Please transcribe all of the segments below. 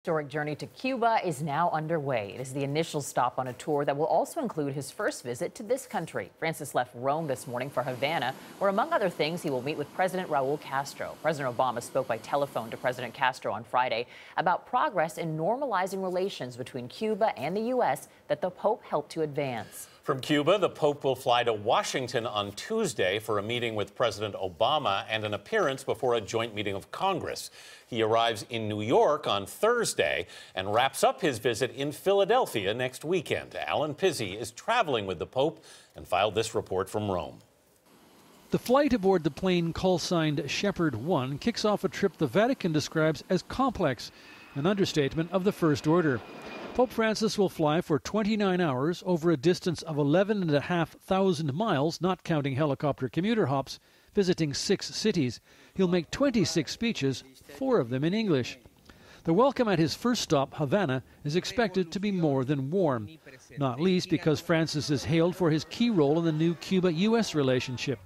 Historic journey to Cuba is now underway. It is the initial stop on a tour that will also include his first visit to this country. Francis left Rome this morning for Havana, where, among other things, he will meet with President Raul Castro. President Obama spoke by telephone to President Castro on Friday about progress in normalizing relations between Cuba and the U.S. that the Pope helped to advance. From Cuba, the Pope will fly to Washington on Tuesday for a meeting with President Obama and an appearance before a joint meeting of Congress. He arrives in New York on Thursday and wraps up his visit in Philadelphia next weekend. Alan Pizzey is traveling with the Pope and filed this report from Rome. The flight aboard the plane call-signed Shepherd 1 kicks off a trip the Vatican describes as complex, an understatement of the first order. Pope Francis will fly for 29 hours over a distance of 11,500 miles, not counting helicopter commuter hops, visiting 6 cities. He'll make 26 speeches, 4 of them in English. The welcome at his first stop, Havana, is expected to be more than warm, not least because Francis is hailed for his key role in the new Cuba-U.S. relationship.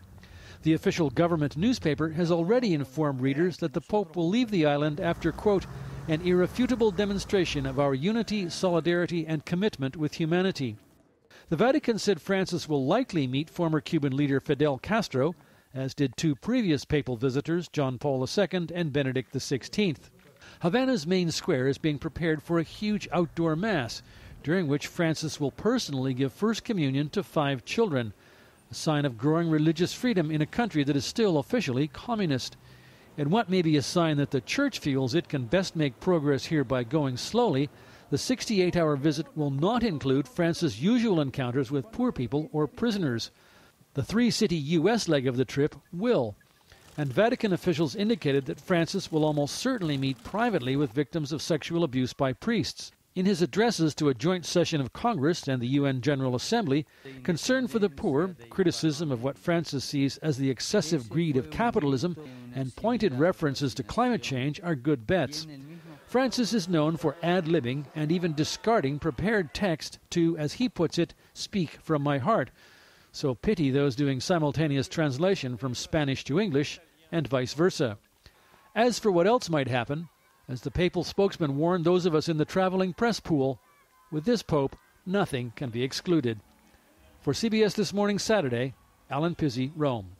The official government newspaper has already informed readers that the Pope will leave the island after, quote, an irrefutable demonstration of our unity, solidarity, and commitment with humanity. The Vatican said Francis will likely meet former Cuban leader Fidel Castro, as did 2 previous papal visitors, John Paul II and Benedict XVI. Havana's main square is being prepared for a huge outdoor mass, during which Francis will personally give First Communion to 5 children, a sign of growing religious freedom in a country that is still officially communist. And what may be a sign that the Church feels it can best make progress here by going slowly, the 68-hour visit will not include Francis' usual encounters with poor people or prisoners. The 3-city U.S. leg of the trip will. And Vatican officials indicated that Francis will almost certainly meet privately with victims of sexual abuse by priests. In his addresses to a joint session of Congress and the UN General Assembly, concern for the poor, criticism of what Francis sees as the excessive greed of capitalism, and pointed references to climate change are good bets. Francis is known for ad-libbing and even discarding prepared text to, as he puts it, speak from my heart. So pity those doing simultaneous translation from Spanish to English and vice versa. As for what else might happen, as the papal spokesman warned those of us in the traveling press pool, with this Pope, nothing can be excluded. For CBS This Morning Saturday, Alan Pizzey, Rome.